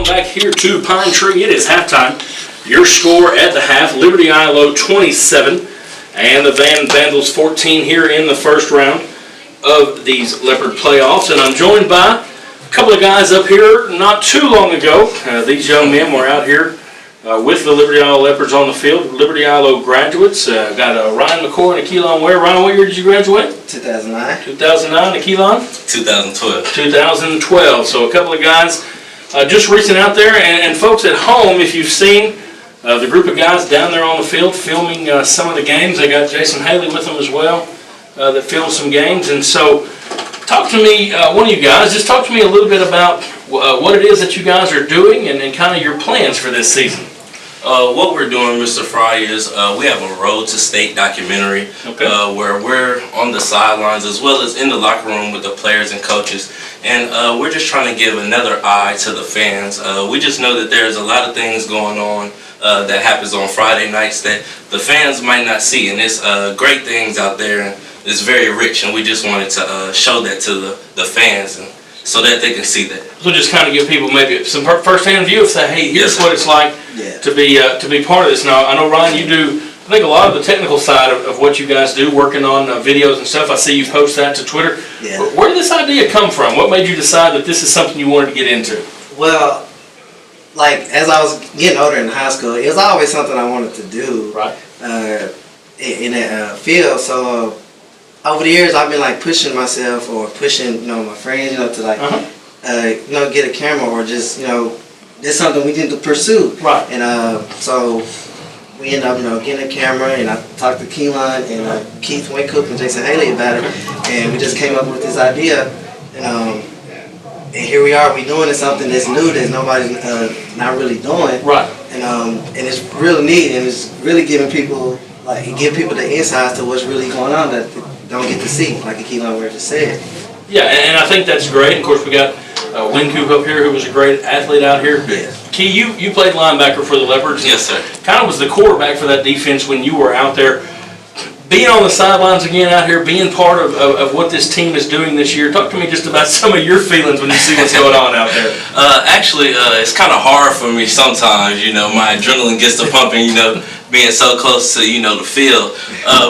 back here to Pine Tree. It is halftime. Your score at the half, Liberty ILO 27 and the Vandals 14 here in the first round of these Leopard playoffs. And I'm joined by a couple of guys up here not too long ago. These young men were out here with the Liberty ILO Leopards on the field. Liberty ILO graduates. Got Ryan McCoy and A'Keylan Ware. Ryan, what year did you graduate? 2009. 2009. A'Keylan? 2012. 2012. So a couple of guys just recent out there. And folks at home, if you've seen the group of guys down there on the field filming some of the games, they got Jason Haley with them as well that filmed some games. And so talk to me, one of you guys, just talk to me a little bit about what it is that you guys are doing and kind of your plans for this season. What we're doing, Mr. Fry, is we have a Road to State documentary where we're on the sidelines as well as in the locker room with the players and coaches. And we're just trying to give another eye to the fans. We just know that there's a lot of things going on that happens on Friday nights that the fans might not see. And there's great things out there, and it's very rich. And we just wanted to show that to the fans and so that they can see that. So just kind of give people maybe some first-hand view of say, hey, here's what it's like to be part of this. Now, I know, Ryan, you do, I think, a lot of the technical side of what you guys do, working on videos and stuff. I see you post that to Twitter. Yeah. Where did this idea come from? What made you decide that this is something you wanted to get into? Well, like, as I was getting older in high school, it was always something I wanted to do in that field. So over the years, I've been like pushing myself or pushing, my friends, to like, get a camera or just, this is something we need to pursue. Right. And so we ended up, getting a camera, and I talked to A'Keylan and Keith Waycook and Jason Haley about it, and we just came up with this idea, and here we are. We're doing something that's new that nobody's not really doing. Right. And it's really neat, and it's really giving people people the insights to what's really going on that they don't get to see, like A'Keylan Ware just said. Yeah, and I think that's great. And of course, we got Win Coop up here, who was a great athlete out here. Yes. Key, you played linebacker for the Leopards. Yes, sir. Kind of was the quarterback for that defense when you were out there. Being on the sidelines again out here, being part of what this team is doing this year, talk to me just about some of your feelings when you see what's going on out there. Actually, it's kind of hard for me sometimes, my adrenaline gets to pumping, being so close to, the field.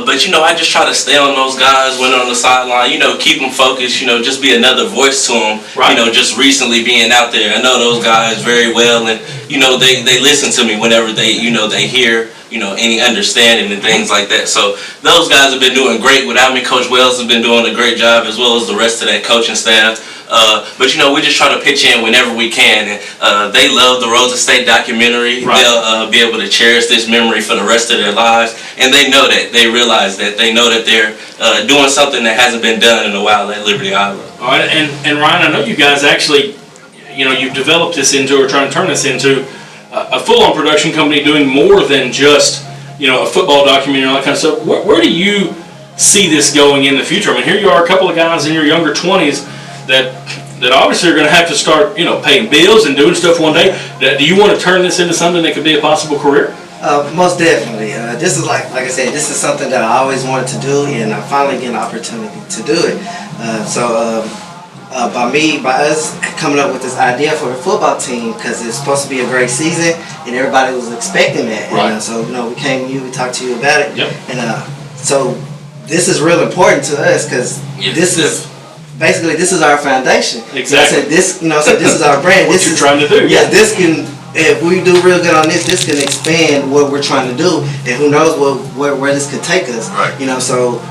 But, I just try to stay on those guys when they're on the sideline, keep them focused, just be another voice to them, right. Just recently being out there. I know those guys very well, and, they listen to me whenever they hear, any understanding and things like that. So those guys have been doing great without me. Coach Wells has been doing a great job, as well as the rest of that coaching staff. But we just try to pitch in whenever we can. And they love the Road to State documentary. Right. They'll be able to cherish this memory for the rest of their lives. And they know that. They realize that. They know that they're doing something that hasn't been done in a while at Liberty ILO. All right, and Ryan, I know you guys actually, you've developed this into, or trying to turn this into a full-on production company doing more than just, a football documentary and all that kind of stuff. Where do you see this going in the future? I mean, here you are, a couple of guys in your younger 20s that obviously are going to have to start, paying bills and doing stuff one day. Do you want to turn this into something that could be a possible career? Most definitely. This is like I said, this is something that I always wanted to do, and I finally get an opportunity to do it. By us coming up with this idea for the football team, because it's supposed to be a great season, and everybody was expecting that. Right. And so we came to you, we talked to you about it. Yep. And so this is real important to us, because this is basically our foundation. Exactly. So this is our brand. What you're trying to do. Yeah, this can. If we do real good on this can expand what we're trying to do, and who knows where this could take us. Right. So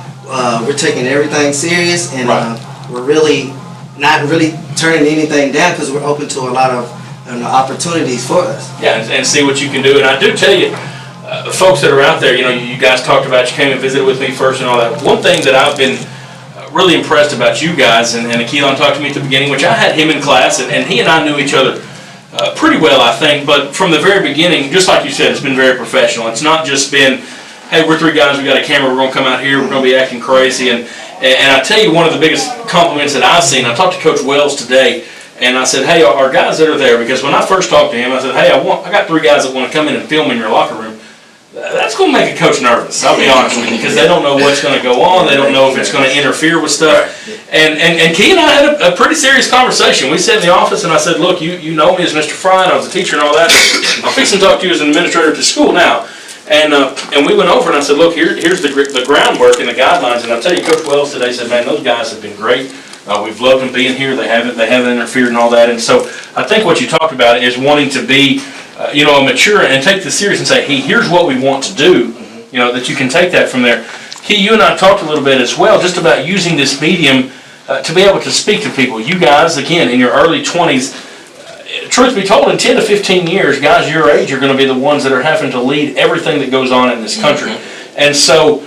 we're taking everything serious, and we're really not really turning anything down, because we're open to a lot of opportunities for us. Yeah, and see what you can do. And I do tell you, the folks that are out there, you guys talked about, you came and visited with me first and all that. One thing that I've been really impressed about you guys, and A'Keylan talked to me at the beginning, which I had him in class, and he and I knew each other pretty well, I think. But from the very beginning, just like you said, it's been very professional. It's not just been, hey, we're three guys, we got a camera, we're going to come out here, we're going to be acting crazy. And I tell you, one of the biggest compliments that I've seen, I talked to Coach Wells today, and I said, hey, our guys that are there, because when I first talked to him, I said, hey, I got three guys that want to come in and film in your locker room. that's going to make a coach nervous, I'll be honest with you, because they don't know what's going to go on. They don't know if it's going to interfere with stuff. And Key and I had a pretty serious conversation. We sat in the office, and I said, look, you know me as Mr. Fry, and I was a teacher and all that. I'm fixing to talk to you as an administrator at the school now. And we went over, and I said, look, here's the groundwork and the guidelines. And I'll tell you, Coach Wells today said, man, those guys have been great. We've loved them being here. They haven't interfered and all that. And so I think what you talked about is wanting to be mature and take this serious and say, hey, here's what we want to do, that you can take that from there. Key, you and I talked a little bit as well just about using this medium to be able to speak to people. You guys, again, in your early 20s, truth be told, in 10 to 15 years, guys your age are going to be the ones that are having to lead everything that goes on in this country. And so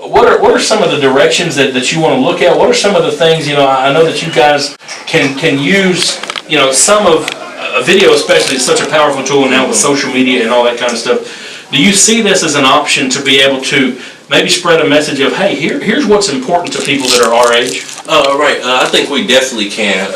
what are some of the directions that you want to look at? What are some of the things, I know that you guys can use, some of video especially is such a powerful tool now with social media and all that kind of stuff. Do you see this as an option to be able to maybe spread a message of, hey, here's what's important to people that are our age? Right. I think we definitely can.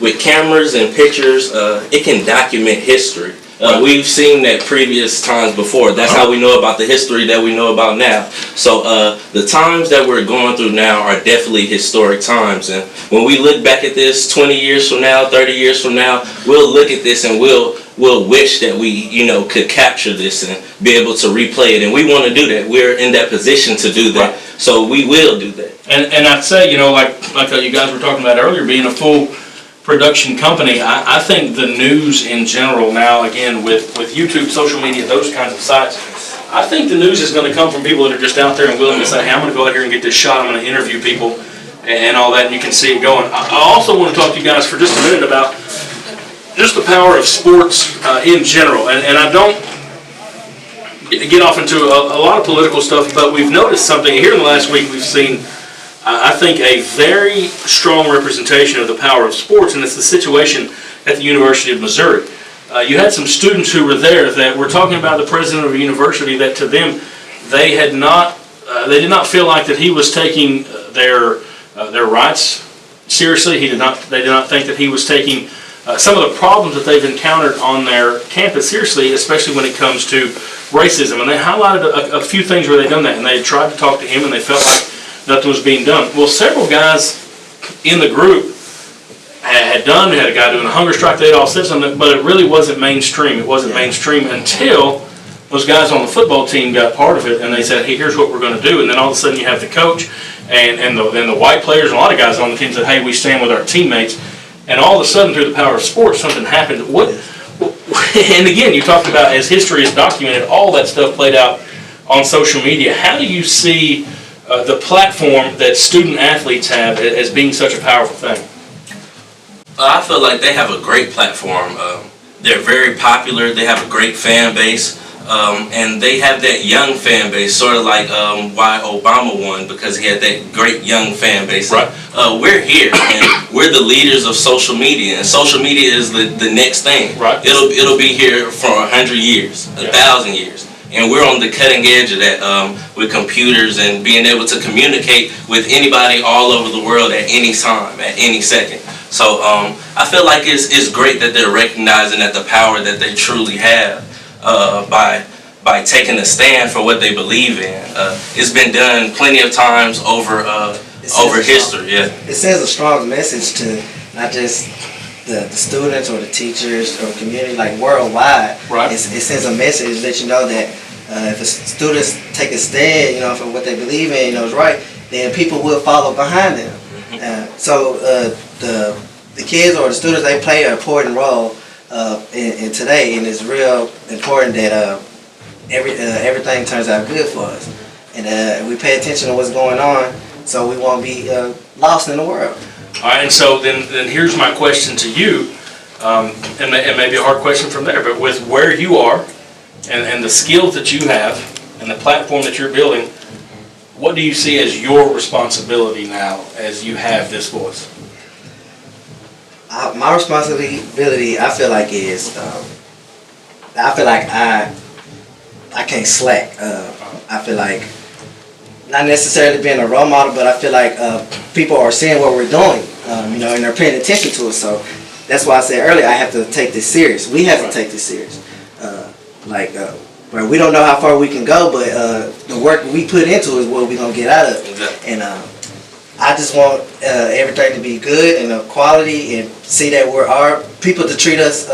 With cameras and pictures, it can document history. We've seen that previous times before. That's how we know about the history that we know about now. So the times that we're going through now are definitely historic times. And when we look back at this 20 years from now, 30 years from now, we'll look at this and we'll wish that we, could capture this and be able to replay it. And we want to do that. We're in that position to do that. Right. So we will do that. And I'd say, like you guys were talking about earlier, being a full production company, I think the news in general now, again, with YouTube, social media, those kinds of sites, I think the news is going to come from people that are just out there and willing to say, hey, I'm going to go out here and get this shot, I'm going to interview people and all that, and you can see it going. I also want to talk to you guys for just a minute about just the power of sports in general, and I don't get off into a lot of political stuff, but we've noticed something here in the last week. We've seen, I think, a very strong representation of the power of sports, and it's the situation at the University of Missouri. You had some students who were there that were talking about the president of a university that to them they did not feel like that he was taking their rights seriously. They did not think that he was taking some of the problems that they've encountered on their campus seriously, especially when it comes to racism. And they highlighted a few things where they've done that, and they had tried to talk to him, and they felt like nothing was being done. Well, several guys in the group had a guy doing a hunger strike. They'd all said something, but it really wasn't mainstream. It wasn't mainstream until those guys on the football team got part of it, and they said, hey, here's what we're going to do. And then all of a sudden you have the coach and the white players and a lot of guys on the team said, hey, we stand with our teammates. And all of a sudden, through the power of sports, something happened. And again, you talked about, as history is documented, all that stuff played out on social media. How do you see the platform that student athletes have as being such a powerful thing? I feel like they have a great platform. They're very popular. They have a great fan base. And they have that young fan base, sort of like why Obama won, because he had that great young fan base. Right. We're here, and we're the leaders of social media, and social media is the next thing. Right. It'll be here for 100 years, 1,000 years, and we're on the cutting edge of that with computers and being able to communicate with anybody all over the world at any time, at any second. So I feel like it's great that they're recognizing that the power that they truly have. By taking a stand for what they believe in. It's been done plenty of times over history. It sends a strong message to not just the students or the teachers or community, like worldwide. Right. It sends a message that that if the students take a stand, for what they believe in, is right, then people will follow behind them. So the kids or the students, they play an important role in today, and it's real important that everything turns out good for us, and we pay attention to what's going on, so we won't be lost in the world. All right, and so then here's my question to you, and maybe a hard question from there, but with where you are and the skills that you have and the platform that you're building, what do you see as your responsibility now as you have this voice? My responsibility, I feel like, is I can't slack. I feel like, not necessarily being a role model, but I feel like people are seeing what we're doing, and they're paying attention to us. So that's why I said earlier, I have to take this serious. We have to take this serious. where we don't know how far we can go, but the work we put into is what we're gonna get out of it. Exactly. And I just want everything to be good and of quality, and see that we're our people to treat us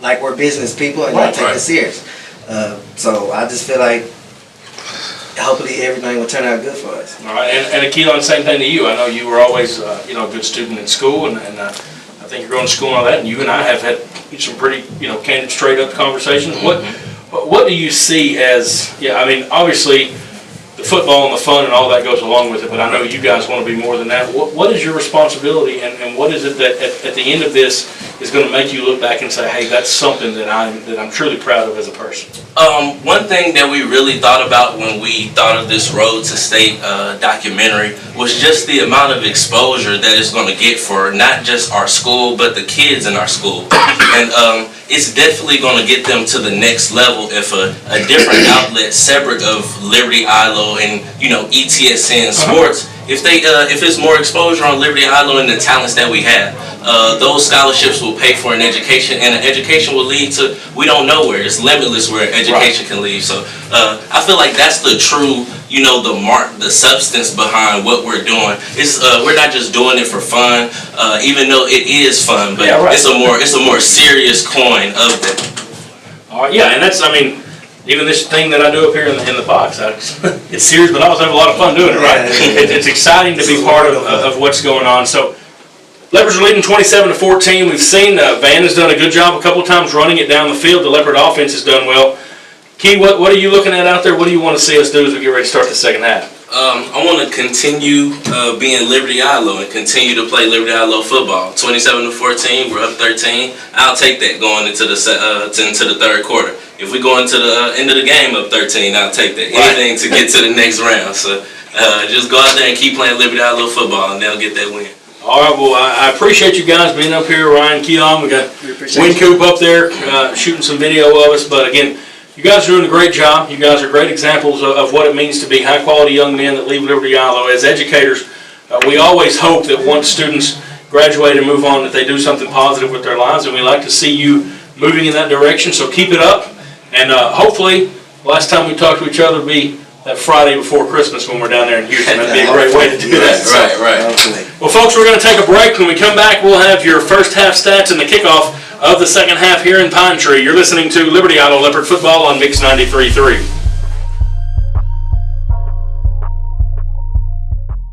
like we're business people and not take us serious. So I just feel like hopefully everything will turn out good for us. All right, and A'Keylan, same thing to you. I know you were always a good student in school, and I think you're going to school and all that, and you and I have had some pretty candid, straight up conversations. What do you see as, I mean, obviously the football and the fun and all that goes along with it, but I know you guys want to be more than that. What is your responsibility, and what is it that at the end of this is going to make you look back and say, hey, that's something that I'm truly proud of as a person? One thing that we really thought about when we thought of this Road to State documentary was just the amount of exposure that it's going to get for not just our school, but the kids in our school. And it's definitely going to get them to the next level if a different outlet separate of Liberty ILO and ETSN Sports, if it's more exposure on Liberty ILO and the talents that we have, those scholarships will pay for an education, and an education will lead to we don't know where. It's limitless where education can lead. So I feel like that's the true, the substance behind what we're doing. It's we're not just doing it for fun, even though it is fun, but it's a more serious coin of that. All right, and that's, I mean, even this thing that I do up here in the box, it's serious, but I also have a lot of fun doing it, right? It's exciting to be part of what's going on. So Leopards are leading 27-14. We've seen Van has done a good job a couple of times running it down the field. The Leopard offense has done well. Key, what are you looking at out there? What do you want to see us do as we get ready to start the second half? I want to continue being Liberty ILO and continue to play Liberty ILO football. 27-14, we're up 13. I'll take that going into the third quarter. If we go into the end of the game up 13, I'll take that. Anything to get to the next round. So just go out there and keep playing Liberty ILO football, and they'll get that win. All right, well, I appreciate you guys being up here. Ryan, A'Keylan, we got Win Coop up there shooting some video of us. But again, you guys are doing a great job. You guys are great examples of what it means to be high-quality young men that leave Liberty ILO. As educators, we always hope that once students graduate and move on, that they do something positive with their lives, and we like to see you moving in that direction. So keep it up, and hopefully, last time we talked to each other will be that Friday before Christmas when we're down there in Houston. That'd be a great way to do that. Right. Well, folks, we're going to take a break. When we come back, we'll have your first half stats and the kickoff of the second half here in Pine Tree. You're listening to Liberty ILO Leopard Football on Mix 93.3.